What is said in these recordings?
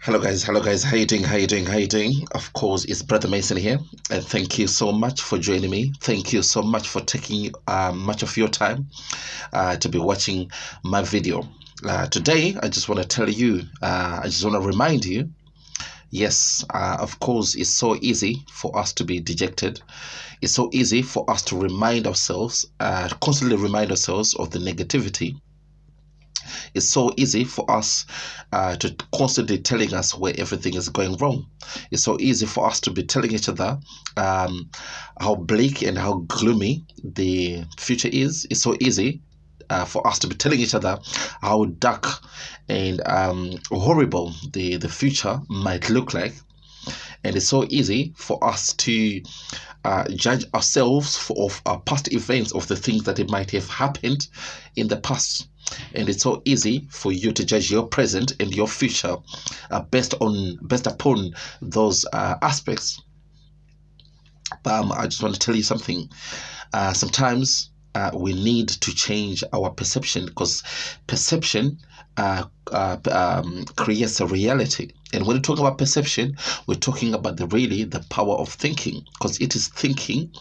Hello guys, how you doing? Of course, it's Brother Mason here, and thank you so much for joining me. Thank you so much for taking much of your time to be watching my video. Today, I just want to tell you, I just want to remind you, yes, of course, it's so easy for us to be dejected. It's so easy for us to remind ourselves, constantly remind ourselves of the negativity. It's so easy for us to constantly telling us where everything is going wrong. It's so easy for us to be telling each other how bleak and how gloomy the future is. It's so easy for us to be telling each other how dark and horrible the future might look like. And it's so easy for us to judge ourselves of our past events, of the things that it might have happened in the past. And it's so easy for you to judge your present and your future based upon those aspects. I just want to tell you something. Sometimes we need to change our perception, because perception creates a reality. And when we talk about perception, we're talking about the power of thinking, because it is thinking,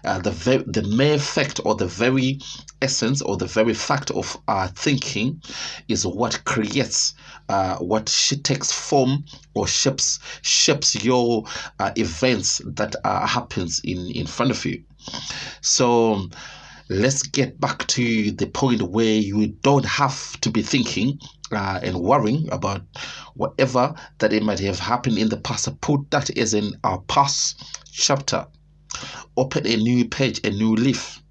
the mere fact, or the very essence, or the very fact of thinking is what creates, what takes form or shapes your events that happens in front of you. So let's get back to the point where you don't have to be thinking and worrying about whatever that it might have happened in the past. Put that as in our past chapter. Open a new page, a new leaf.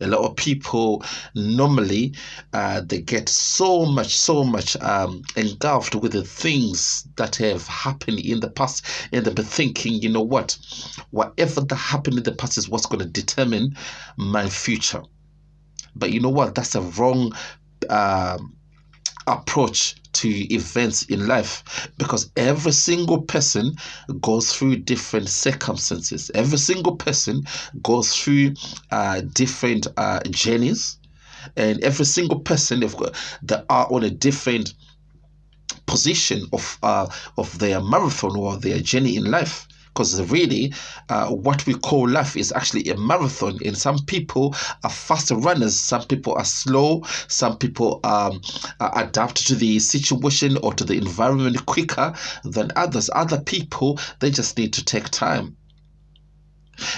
A lot of people normally they get so much engulfed with the things that have happened in the past, and they've been thinking, you know what, whatever that happened in the past is what's going to determine my future. But you know what, that's a wrong approach to events in life, because every single person goes through different circumstances. Every single person goes through different journeys, and every single person that are on a different position of their marathon or their journey in life. Because really, what we call life is actually a marathon, and some people are faster runners, some people are slow, some people adapt to the situation or to the environment quicker than others. Other people, they just need to take time.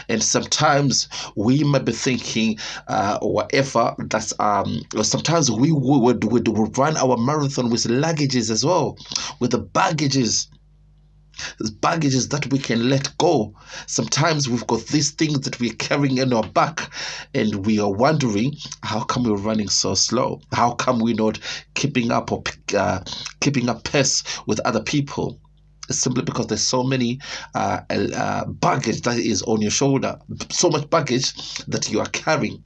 And sometimes we might be thinking whatever that's or sometimes we would run our marathon with luggages as well, with the baggages that we can let go. Sometimes we've got these things that we're carrying in our back, and we are wondering, how come we're running so slow? How come we're not keeping up or keeping up pace with other people? It's simply because there's so many baggage that is on your shoulder, so much baggage that you are carrying.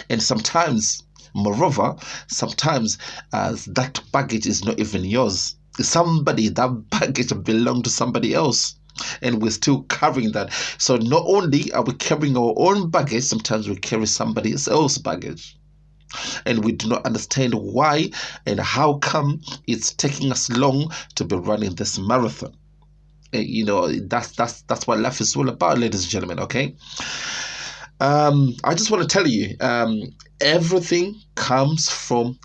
And sometimes, moreover, that baggage is not even yours. That baggage belonged to somebody else, and we're still carrying that. So not only are we carrying our own baggage, sometimes we carry somebody else's baggage, and we do not understand why and how come it's taking us long to be running this marathon. You know, that's what life is all about, ladies and gentlemen. Okay. I just want to tell you, everything comes from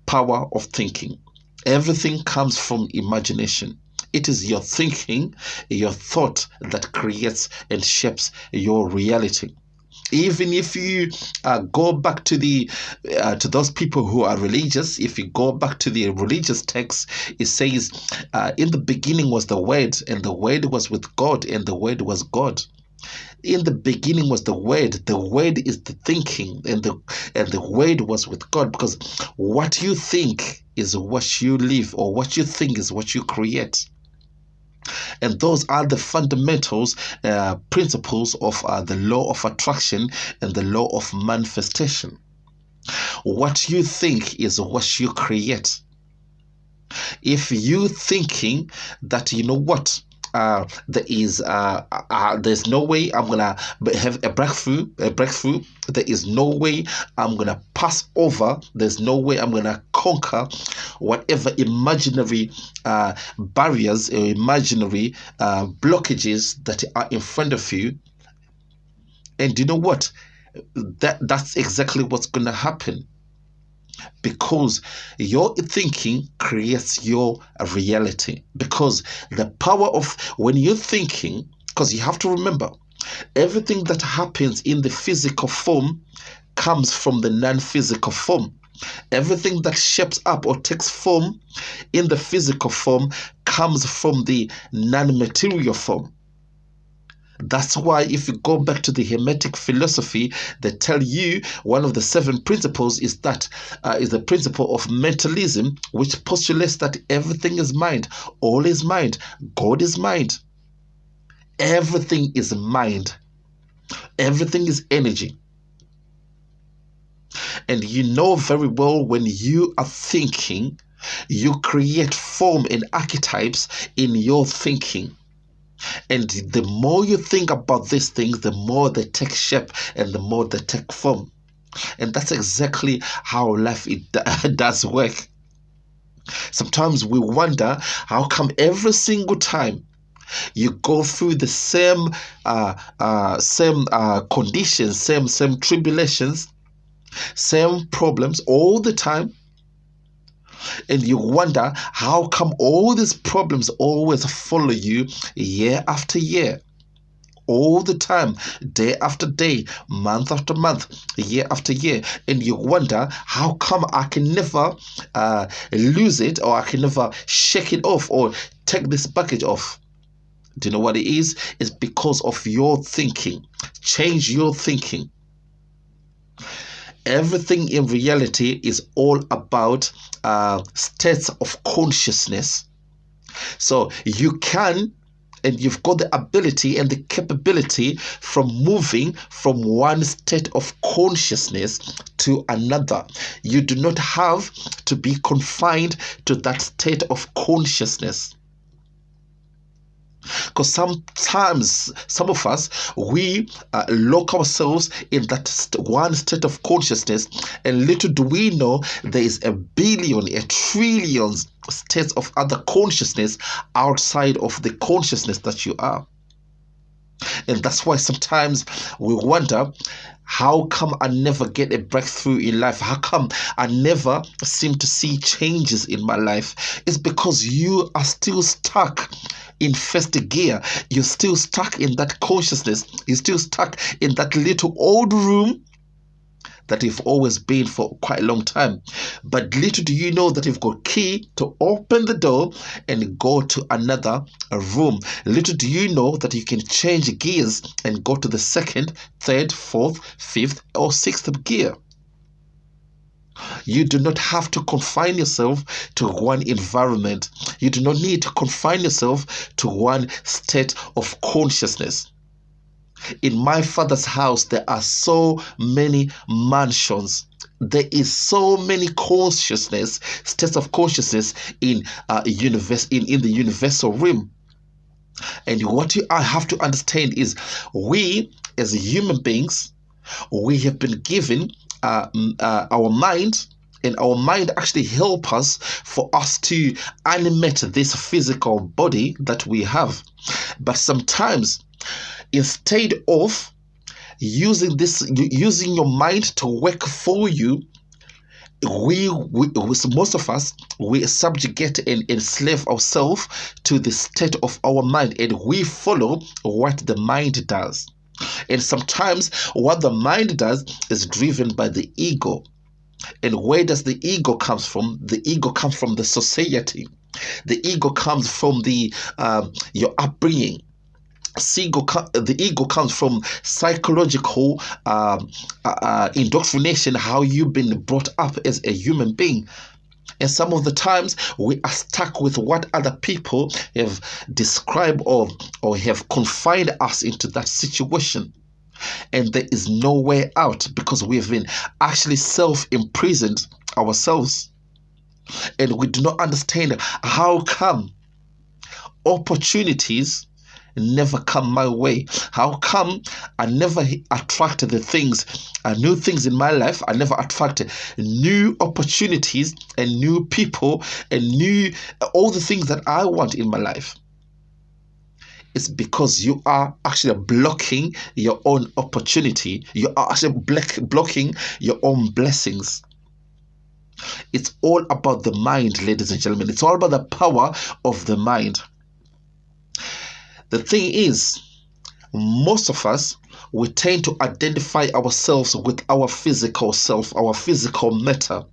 power of thinking. Everything comes from imagination. It is your thinking, your thought, that creates and shapes your reality. Even if you go back to those people who are religious, if you go back to the religious text, it says, in the beginning was the Word, and the Word was with God, and the Word was God. In the beginning was the Word. The Word is the thinking, and the Word was with God, because what you think is what you live, or what you think is what you create. And those are the fundamentals, principles of the law of attraction and the law of manifestation. What you think is what you create. If you thinking that, you know what, there's no way I'm gonna have a breakthrough. There is no way I'm gonna pass over. There's no way I'm gonna conquer whatever imaginary barriers or imaginary blockages that are in front of you. And you know what? That's exactly what's going to happen, because your thinking creates your reality. Because the power of when you're thinking, because you have to remember, everything that happens in the physical form comes from the non-physical form. Everything that shapes up or takes form in the physical form comes from the non-material form. That's why if you go back to the Hermetic philosophy, they tell you one of the 7 principles is that is the principle of mentalism, which postulates that everything is mind, all is mind, God is mind. Everything is mind. Everything is energy. And you know very well, when you are thinking, you create form and archetypes in your thinking. And the more you think about these things, the more they take shape and the more they take form. And that's exactly how life does work. Sometimes we wonder, how come every single time you go through the same conditions, same tribulations, same problems all the time, and you wonder, how come all these problems always follow you year after year, all the time, day after day, month after month, year after year, and you wonder, how come I can never lose it, or I can never shake it off or take this baggage off? Do you know what it is? It's because of your thinking. Change your thinking. Everything in reality is all about states of consciousness. So you can, and you've got the ability and the capability from moving from one state of consciousness to another. You do not have to be confined to that state of consciousness. Because sometimes, some of us, we lock ourselves in that one state of consciousness, and little do we know there is a billion, a trillion states of other consciousness outside of the consciousness that you are. And that's why sometimes we wonder, how come I never get a breakthrough in life? How come I never seem to see changes in my life? It's because you are still stuck in first gear. You're still stuck in that consciousness. You're still stuck in that little old room that you've always been for quite a long time. But little do you know that you've got key to open the door and go to another room. Little do you know that you can change gears and go to the second, third, fourth, fifth, or sixth gear. You do not have to confine yourself to one environment. You do not need to confine yourself to one state of consciousness. In my Father's house, there are so many mansions. There is so many consciousness, states of consciousness in the universal realm. And what I have to understand is, we as human beings, we have been given our mind, and our mind actually help us for us to animate this physical body that we have. But sometimes, instead of using your mind to work for you, most of us, we subjugate and enslave ourselves to the state of our mind, and we follow what the mind does. And sometimes what the mind does is driven by the ego. And where does the ego comes from? The ego comes from the society. The ego comes from your upbringing. The ego comes from psychological indoctrination, how you've been brought up as a human being. And some of the times we are stuck with what other people have described or have confined us into that situation. And there is no way out, because we have been actually self-imprisoned ourselves. And we do not understand how come opportunities never come my way? How come I never attract the things, new things in my life? I never attract new opportunities and new people and all the things that I want in my life. It's because you are actually blocking your own opportunity. You are actually blocking your own blessings. It's all about the mind, ladies and gentlemen. It's all about the power of the mind. The thing is, most of us, we tend to identify ourselves with our physical self, our physical matter.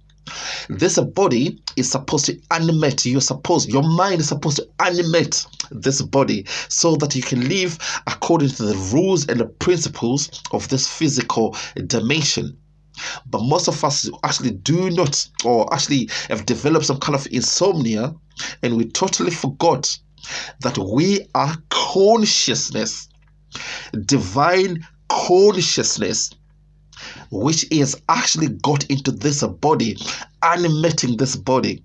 This body is supposed to animate. Your mind is supposed to animate this body so that you can live according to the rules and the principles of this physical dimension. But most of us actually do not, or actually have developed some kind of insomnia, and we totally forgot that we are consciousness, divine consciousness, which is actually got into this body, animating this body,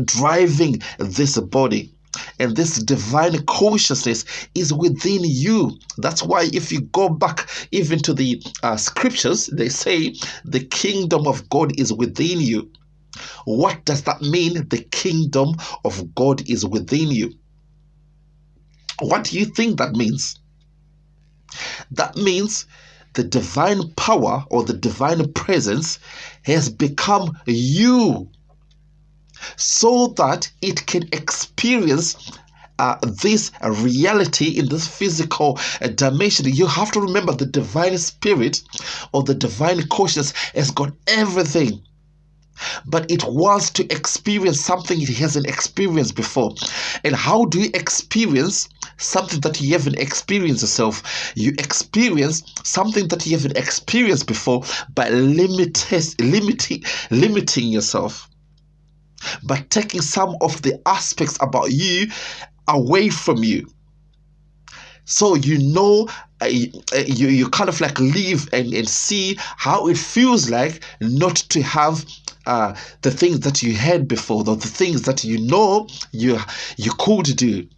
driving this body. And this divine consciousness is within you. That's why if you go back even to the scriptures, they say the kingdom of God is within you. What does that mean? The kingdom of God is within you. What do you think that means? That means the divine power or the divine presence has become you, so that it can experience this reality in this physical dimension. You have to remember the divine spirit or the divine consciousness has got everything, but it wants to experience something it hasn't experienced before. And how do you experience something that you haven't experienced yourself? You experience something that you haven't experienced before by limiting yourself, by taking some of the aspects about you away from you. So you kind of like live and see how it feels like not to have the things that you had before, the things that you could do.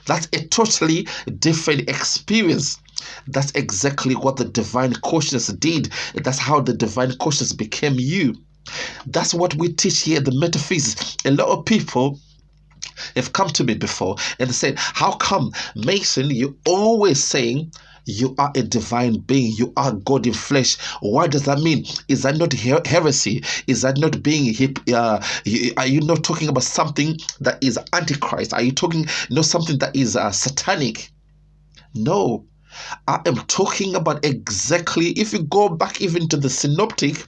That's a totally different experience. That's exactly what the divine consciousness did. That's how the divine consciousness became you. That's what we teach here at the Metaphysics. A lot of people have come to me before and they said, how come, Mason, you're always saying you are a divine being, you are God in flesh? What does that mean? Is that not heresy? Is that not being are you not talking about something that is antichrist? Are you talking something that is satanic? No, I am talking about exactly, if you go back even to the synoptic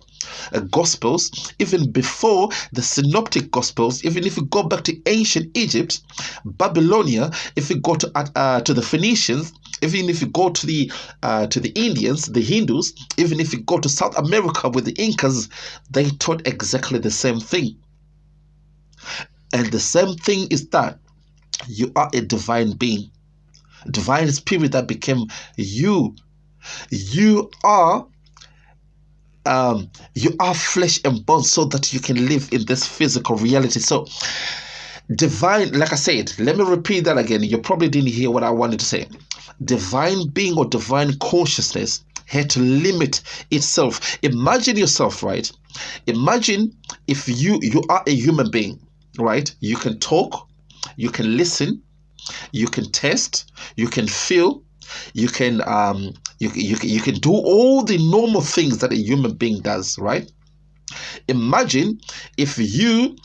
Gospels, even before the synoptic Gospels, even if you go back to ancient Egypt, Babylonia, if you go to the Phoenicians, even if you go to the Indians, the Hindus, even if you go to South America with the Incas, they taught exactly the same thing. And the same thing is that you are a divine being, divine spirit that became you. You are flesh and bone so that you can live in this physical reality. So divine, like I said, let me repeat that again. You probably didn't hear what I wanted to say. Divine being or divine consciousness had to limit itself. Imagine yourself, right? Imagine if you are a human being, right? You can talk, you can listen, you can taste, you can feel, you can you can do all the normal things that a human being does, right? Imagine if you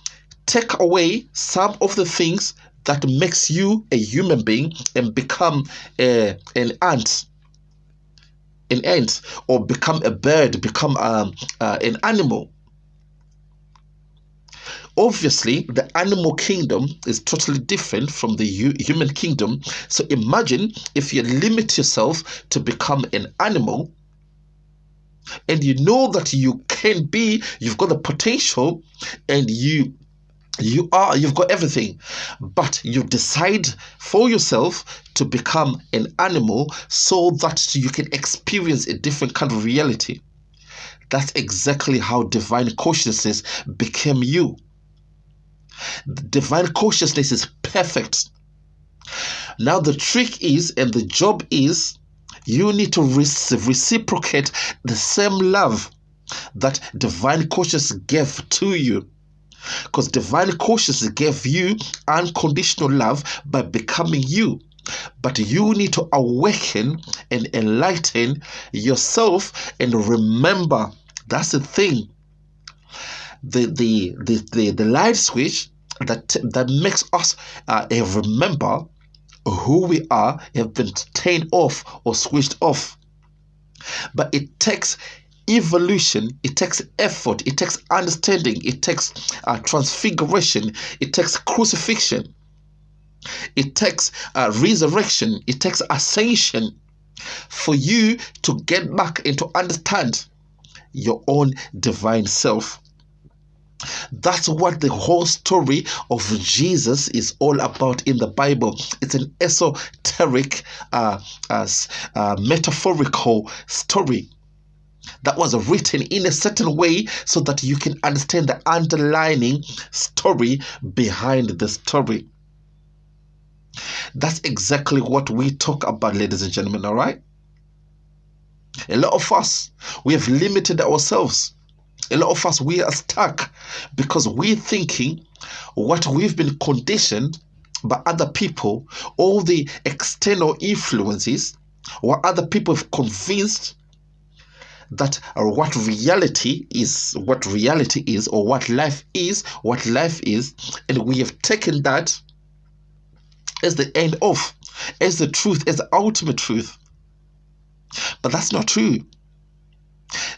take away some of the things that makes you a human being and become an ant, or become a bird, become an animal. Obviously, the animal kingdom is totally different from the human kingdom. So imagine if you limit yourself to become an animal, and you know that you've got the potential, and you've got everything, but you decide for yourself to become an animal so that you can experience a different kind of reality. That's exactly how divine consciousness became you. Divine consciousness is perfect. Now the trick is, and the job is, you need to reciprocate the same love that divine consciousness gave to you. Because divine consciousness gave you unconditional love by becoming you. But you need to awaken and enlighten yourself and remember. That's the thing. The light switch that makes us remember who we are have been turned off or switched off. But it takes evolution, it takes effort, it takes understanding, it takes transfiguration, it takes crucifixion, it takes resurrection, it takes ascension for you to get back and to understand your own divine self. That's what the whole story of Jesus is all about in the Bible. It's an esoteric, metaphorical story that was written in a certain way so that you can understand the underlying story behind the story. That's exactly what we talk about, ladies and gentlemen, all right? A lot of us, we have limited ourselves. A lot of us, we are stuck because we're thinking what we've been conditioned by other people, all the external influences, what other people have convinced that what reality is, or what life is, and we have taken that as the end of, as the truth, as the ultimate truth. But that's not true.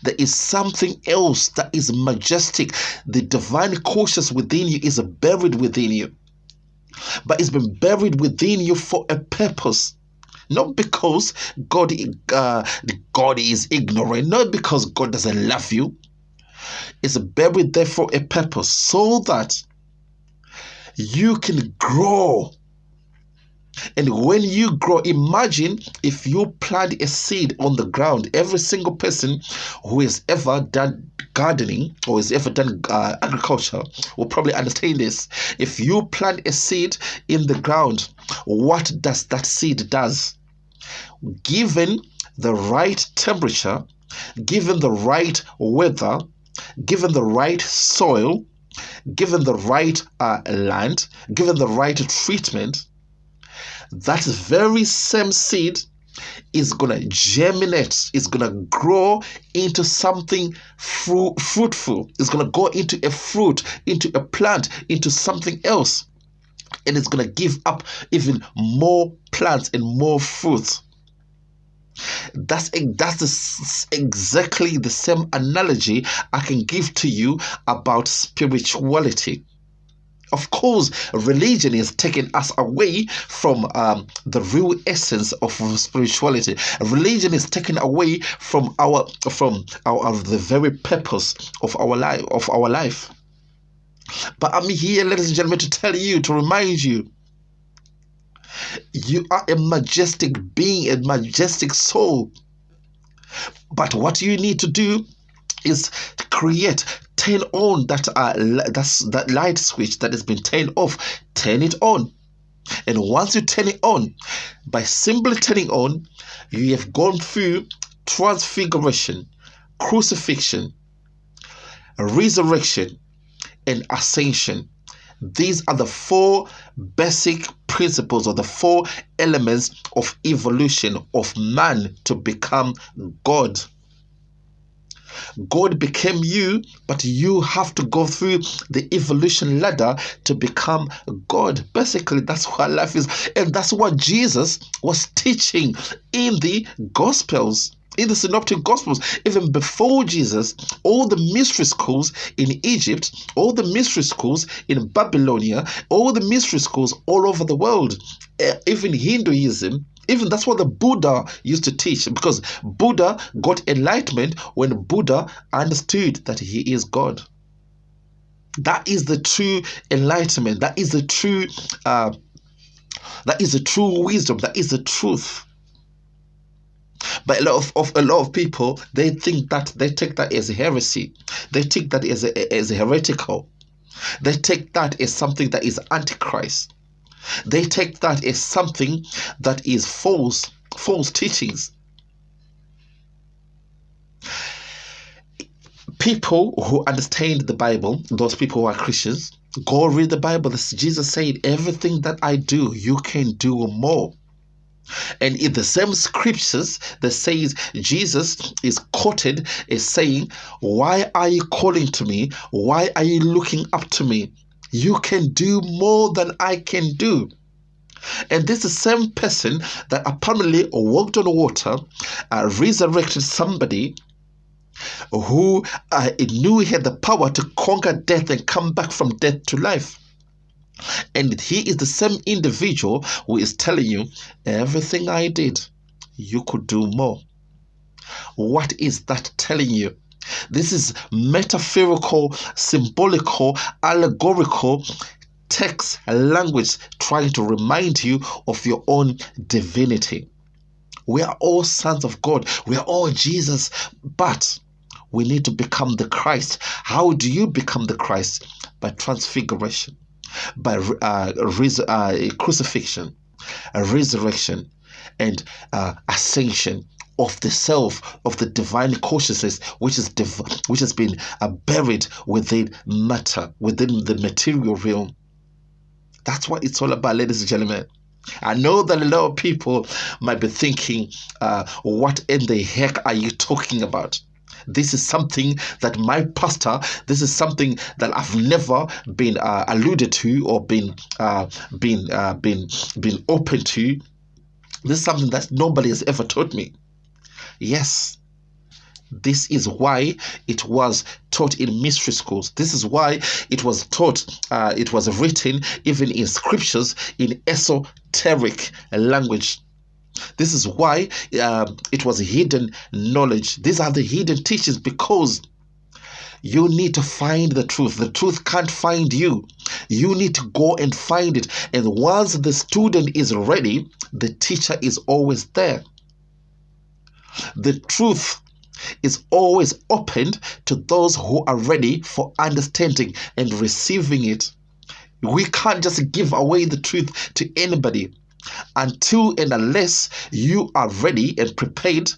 There is something else that is majestic. The divine consciousness within you is buried within you. But it's been buried within you for a purpose. Not because God is ignorant. Not because God doesn't love you. It's buried there for a purpose. So that you can grow. And when you grow, imagine if you plant a seed on the ground. Every single person who has ever done gardening or has ever done agriculture will probably understand this. If you plant a seed in the ground, what does that seed does? Given the right temperature, given the right weather, given the right soil, given the right land, given the right treatment, that very same seed is going to germinate, is going to grow into something fruitful. It's going to go into a fruit, into a plant, into something else. And it's going to give up even more plants and more fruits. That's exactly the same analogy I can give to you about spirituality. Of course, religion is taking us away from the real essence of spirituality. Religion is taken away from the very purpose of our life. But I'm here, ladies and gentlemen, to tell you, to remind you, you are a majestic being, a majestic soul. But what you need to do is turn on that light switch that has been turned off. Turn it on. And once you turn it on, by simply turning on, you have gone through transfiguration, crucifixion, resurrection, and ascension. These are the four basic principles or the four elements of evolution of man to become God. God became you, but you have to go through the evolution ladder to become God. Basically, that's what life is. And that's what Jesus was teaching in the Gospels, in the Synoptic Gospels. Even before Jesus, all the mystery schools in Egypt, all the mystery schools in Babylonia, all the mystery schools all over the world, even Hinduism, even that's what the Buddha used to teach, because Buddha got enlightenment when Buddha understood that he is God. That is the true enlightenment. That is the true wisdom. That is the truth. But a lot of people, they think that, they take that as a heresy. They take that as a heretical. They take that as something that is antichrist. They take that as something that is false teachings. People who understand the Bible, those people who are Christians, go read the Bible. Jesus said, everything that I do, you can do more. And in the same scriptures that says, Jesus is quoted as saying, why are you calling to me? Why are you looking up to me? You can do more than I can do. And this is the same person that apparently walked on water, resurrected somebody who knew he had the power to conquer death and come back from death to life. And he is the same individual who is telling you, everything I did, you could do more. What is that telling you? This is metaphorical, symbolical, allegorical text language trying to remind you of your own divinity. We are all sons of God. We are all Jesus, but we need to become the Christ. How do you become the Christ? By transfiguration, by crucifixion, resurrection, and ascension of the self, of the divine consciousness, which has been buried within matter, within the material realm. That's what it's all about, ladies and gentlemen. I know that a lot of people might be thinking, what in the heck are you talking about? This is something that my pastor, this is something that I've never been alluded to or been open to. This is something that nobody has ever taught me. Yes, this is why it was taught in mystery schools. This is why it was taught, it was written even in scriptures in esoteric language. This is why it was hidden knowledge. These are the hidden teachings, because you need to find the truth. The truth can't find you. You need to go and find it. And once the student is ready, the teacher is always there. The truth is always opened to those who are ready for understanding and receiving it. We can't just give away the truth to anybody until and unless you are ready and prepared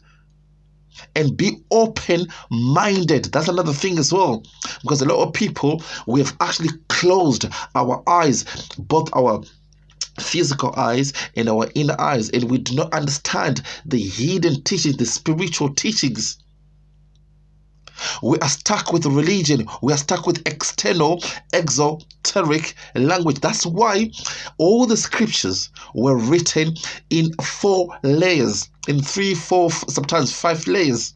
and be open-minded. That's another thing as well, because a lot of people, we have actually closed our eyes, both our physical eyes and our inner eyes, and we do not understand the hidden teachings, the spiritual teachings. We are stuck with religion. We are stuck with external, exoteric language. That's why all the scriptures were written in 4 layers, in 3, 4, sometimes 5 layers.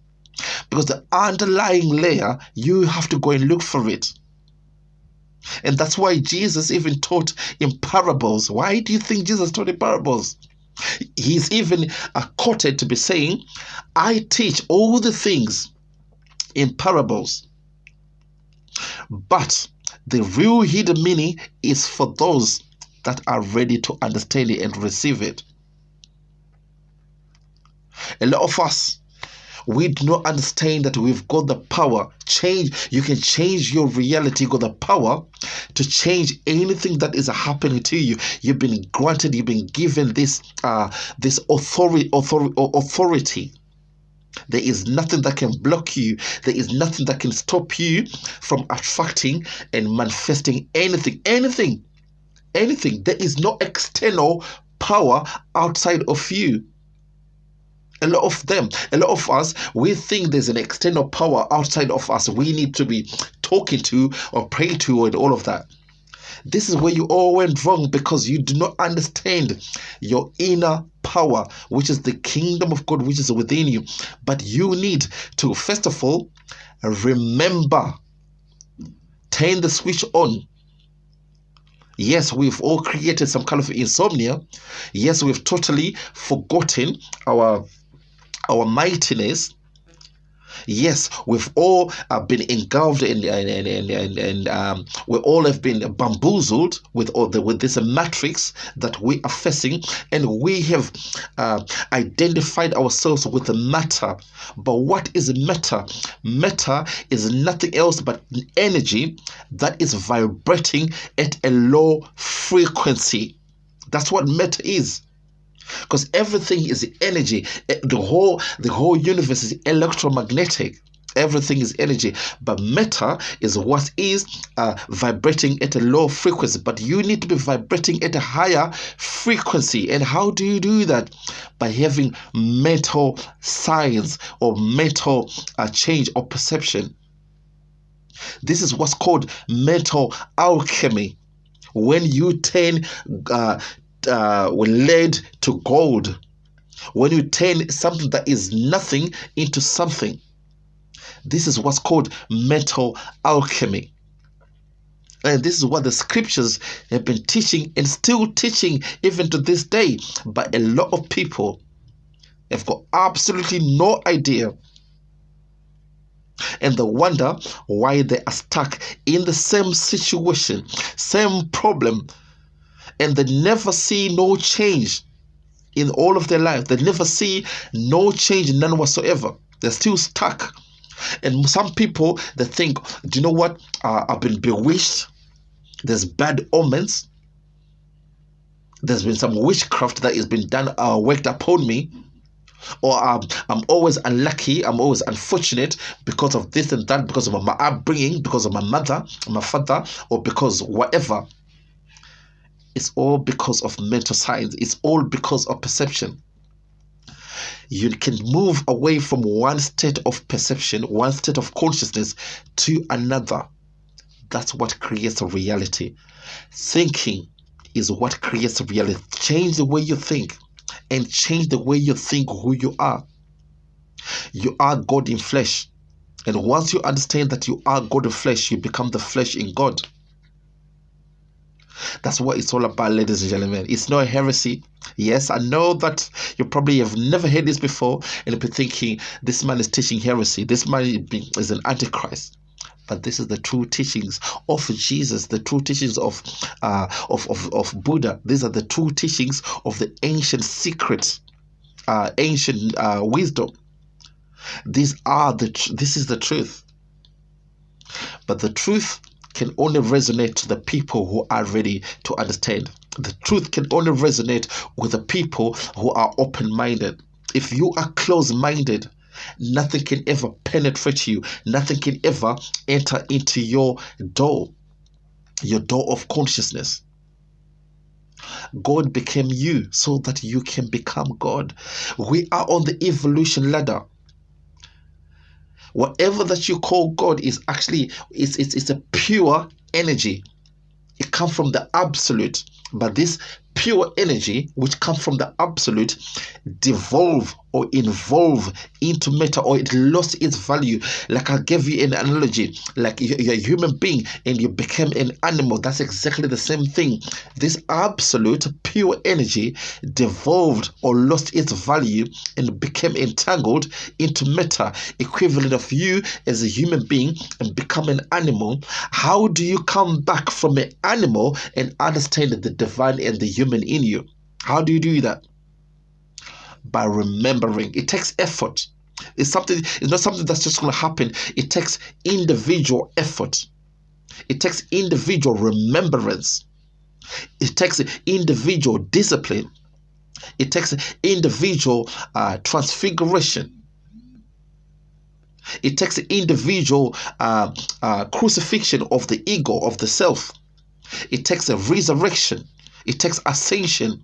Because the underlying layer, you have to go and look for it. And that's why Jesus even taught in parables. Why do you think Jesus taught in parables? He's even quoted to be saying, I teach all the things in parables, but the real hidden meaning is for those that are ready to understand it and receive it. A lot of us, we do not understand that we've got the power. You can change your reality. You got the power to change anything that is happening to you. You've been granted, you've been given this authority. There is nothing that can block you. There is nothing that can stop you from attracting and manifesting anything. There is no external power outside of you. A lot of us, we think there's an external power outside of us we need to be talking to or pray to and all of that. This is where you all went wrong, because you do not understand your inner power, which is the kingdom of God, which is within you. But you need to, first of all, remember, turn the switch on. Yes, we've all created some kind of insomnia. Yes, we've totally forgotten our mightiness. Yes, we've all been engulfed and we all have been bamboozled with this matrix that we are facing, and we have identified ourselves with the matter. But what is matter? Matter is nothing else but energy that is vibrating at a low frequency. That's what matter is. Because everything is energy. The whole universe is electromagnetic. Everything is energy, but matter is what is vibrating at a low frequency. But you need to be vibrating at a higher frequency. And how do you do that? By having mental science or mental change or perception. This is what's called mental alchemy. When you turn lead to gold, when you turn something that is nothing into something. This is what's called mental alchemy. And this is what the scriptures have been teaching and still teaching even to this day. But a lot of people have got absolutely no idea. And they wonder why they are stuck in the same situation, same problem. And they never see no change in all of their life. They never see no change, none whatsoever. They're still stuck. And some people, they think, do you know what? I've been bewitched. There's bad omens. There's been some witchcraft that has been done, worked upon me. Or I'm always unlucky. I'm always unfortunate because of this and that, because of my upbringing, because of my mother, my father, or because whatever. It's all because of mental science. It's all because of perception. You can move away from one state of perception, one state of consciousness to another. That's what creates a reality. Thinking is what creates a reality. Change the way you think and change the way you think who you are. You are God in flesh. And once you understand that you are God in flesh, you become the flesh in God. That's what it's all about, ladies and gentlemen. It's no heresy. Yes, I know that you probably have never heard this before and you'll be thinking, this man is teaching heresy. This man is an antichrist. But this is the true teachings of Jesus, the true teachings of Buddha. These are the true teachings of the ancient secrets, ancient wisdom. This is the truth. But the truth can only resonate to the people who are ready to understand. The truth can only resonate with the people who are open-minded. If you are closed-minded, nothing can ever penetrate you. Nothing can ever enter into your door of consciousness. God became you so that you can become God. We are on the evolution ladder. Whatever that you call God is actually, it's a pure energy. It comes from the absolute. But this pure energy, which comes from the absolute, devolve or evolve into matter, or it lost its value. Like I gave you an analogy, like you're a human being and you became an animal. That's exactly the same thing. This absolute pure energy devolved or lost its value and became entangled into matter, equivalent of you as a human being and become an animal. How do you come back from an animal and understand the divine and the human in you? How do you do that? By remembering. It takes effort. It's not something that's just going to happen. It takes individual effort. It takes individual remembrance. It takes individual discipline. It takes individual transfiguration. It takes individual crucifixion of the ego, of the self. It takes a resurrection. It takes ascension.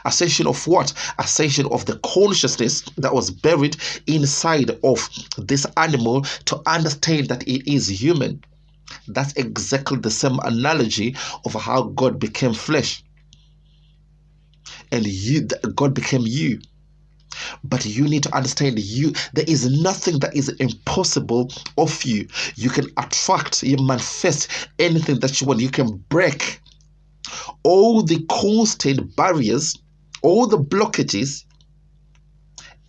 Ascension of what? Ascension of the consciousness that was buried inside of this animal to understand that it is human. That's exactly the same analogy of how God became flesh. And God became you. But you need to understand there is nothing that is impossible of you. You can attract, you manifest anything that you want. You can break all the constant barriers, all the blockages,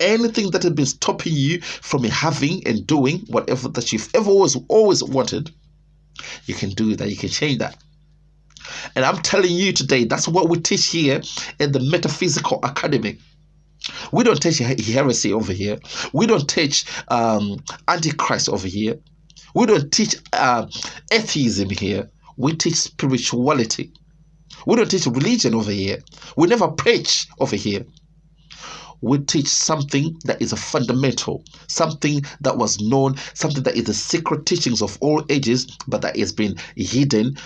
anything that has been stopping you from having and doing whatever that you've ever always wanted. You can do that. You can change that. And I'm telling you today, that's what we teach here in the Metaphysical Academy. We don't teach heresy over here. We don't teach Antichrist over here. We don't teach atheism here. We teach spirituality. We don't teach religion over here. We never preach over here. We teach something that is a fundamental, something that was known, something that is the secret teachings of all ages, but that has been hidden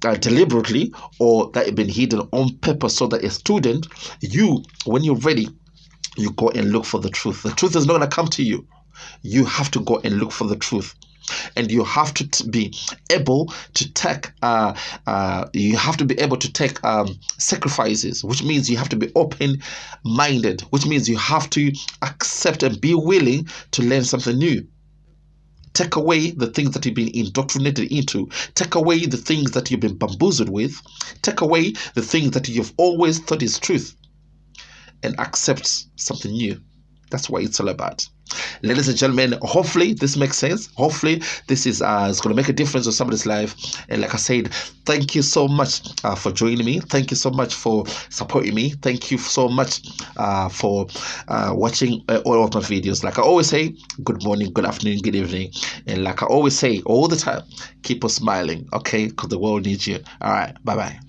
deliberately, or that has been hidden on purpose, so that a student, you, when you're ready, you go and look for the truth. The truth is not going to come to you. You have to go and look for the truth. And you have to be able to take sacrifices, which means you have to be open-minded, which means you have to accept and be willing to learn something new. Take away the things that you've been indoctrinated into. Take away the things that you've been bamboozled with. Take away the things that you've always thought is truth, and accept something new. That's what it's all about. Ladies and gentlemen, hopefully this makes sense. Hopefully this is going to make a difference in somebody's life. And like I said, thank you so much for joining me. Thank you so much for supporting me. Thank you so much for watching all of my videos. Like I always say, good morning, good afternoon, good evening. And like I always say all the time, keep on smiling, okay? Because the world needs you. All right, bye-bye.